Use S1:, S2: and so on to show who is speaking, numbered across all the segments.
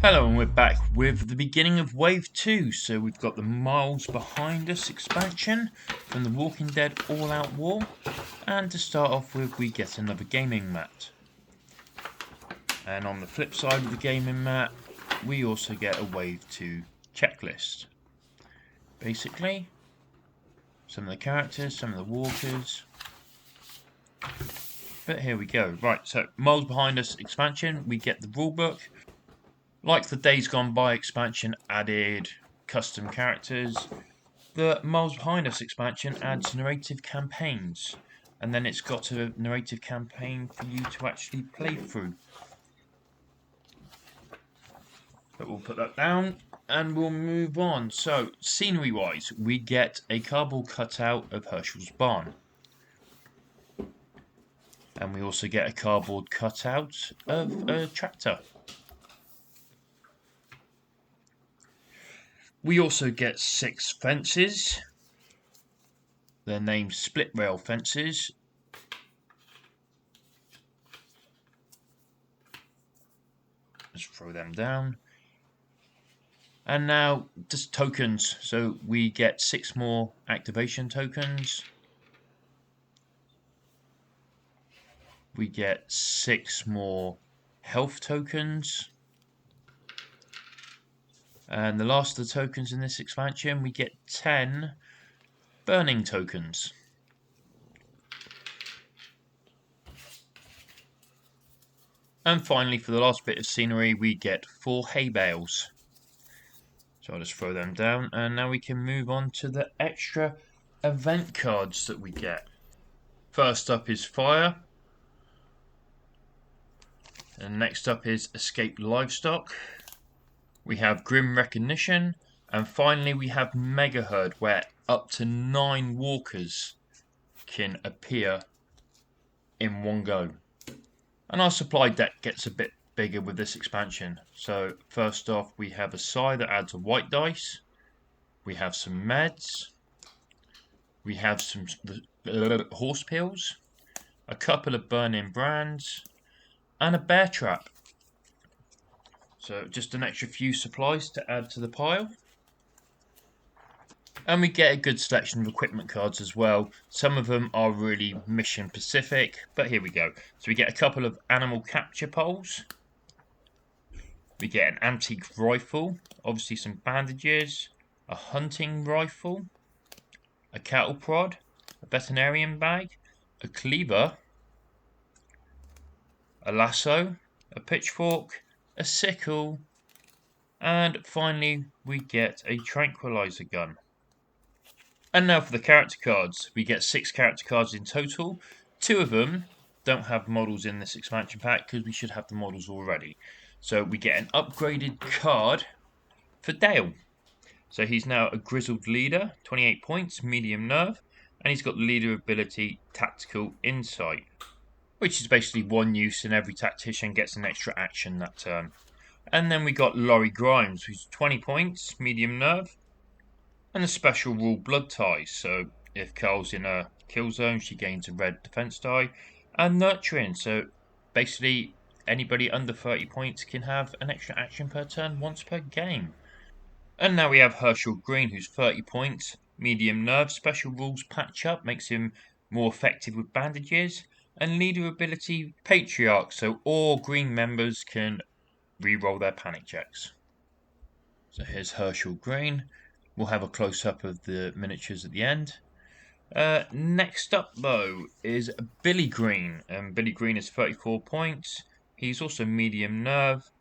S1: Hello, and we're back with the beginning of Wave 2. So we've got the Miles Behind Us expansion from the Walking Dead All Out War. And to start off with, we get another gaming mat. And on the flip side of the gaming mat, we also get a Wave 2 checklist. Basically, some of the characters, some of the walkers. But here we go. Right, so Miles Behind Us expansion, we get the rulebook. Like the Days Gone By expansion added custom characters, the Miles Behind Us expansion adds narrative campaigns, and then it's got a narrative campaign for you to actually play through. But we'll put that down and we'll move on. So, scenery wise, we get a cardboard cutout of Herschel's barn. And we also get a cardboard cutout of a tractor. We also get 6 fences. They're named split rail fences. Let's throw them down. And now just tokens. So we get 6 more activation tokens. We get 6 more health tokens. And the last of the tokens in this expansion, we get 10 burning tokens. And finally, for the last bit of scenery, we get 4 hay bales. So I'll just throw them down, and now we can move on to the extra event cards that we get. First up is Fire. And next up is Escape Livestock. We have Grim Recognition. And finally we have Mega Herd, where up to 9 walkers can appear in one go. And our supply deck gets a bit bigger with this expansion. So first off, we have a Psy that adds a white dice. We have some meds. We have some horse pills. A couple of burn-in brands. And a bear trap. So just an extra few supplies to add to the pile. And we get a good selection of equipment cards as well. Some of them are really mission specific, but here we go. So we get a couple of animal capture poles. We get an antique rifle, obviously some bandages, a hunting rifle, a cattle prod, a veterinarian bag, a cleaver, a lasso, a pitchfork, a sickle, and finally we get a tranquilizer gun. And now for the character cards. We get 6 character cards in total. 2 of them don't have models in this expansion pack because we should have the models already. So we get an upgraded card for Dale. So he's now a grizzled leader, 28 points, medium nerve, and he's got leader ability, tactical insight, which is basically 1 use and every tactician gets an extra action that turn. And then we got Laurie Grimes, who's 20 points, medium nerve, and a special rule blood ties. So if Carl's in a kill zone, she gains a red defense die. And nurturing. So basically anybody under 30 points can have an extra action per turn once per game. And now we have Herschel Green, who's 30 points, medium nerve, special rules patch up, makes him more effective with bandages, and leader ability Patriarch, so all green members can re-roll their panic checks. So here's Herschel Green. We'll have a close-up of the miniatures at the end. Next up, though, is Billy Green. And Billy Green is 34 points. He's also medium nerve.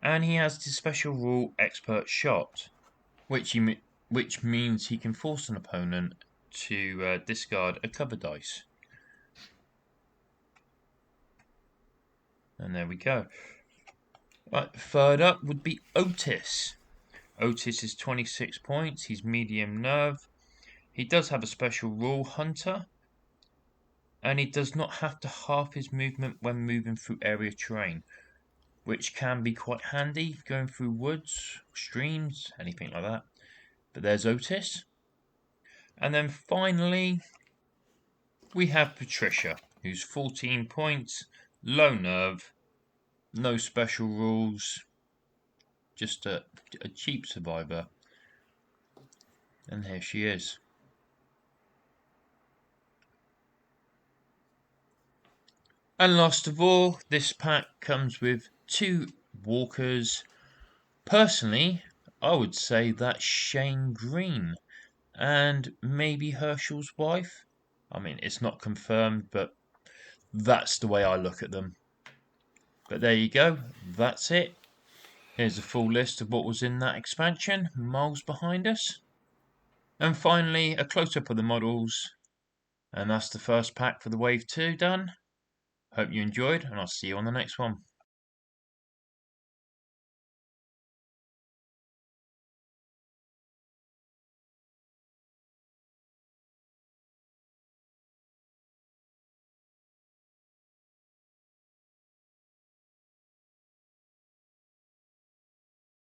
S1: And he has the special rule Expert Shot, which means he can force an opponent to discard a cover dice. And there we go. Right, third up would be Otis. Otis is 26 points. He's medium nerve. He does have a special rule, Hunter, and he does not have to halve his movement when moving through area terrain, which can be quite handy going through woods, streams, anything like that. But there's Otis. And then finally, we have Patricia, who's 14 points, low nerve, no special rules, just a cheap survivor. And here she is. And last of all, this pack comes with 2 walkers. Personally, I would say that's Shane Green and maybe Herschel's wife. I mean, it's not confirmed, but that's the way I look at them. But there you go, that's it. Here's a full list of what was in that expansion, miles behind us. And finally, a close-up of the models. And that's the first pack for the Wave 2 done. Hope you enjoyed, and I'll see you on the next one.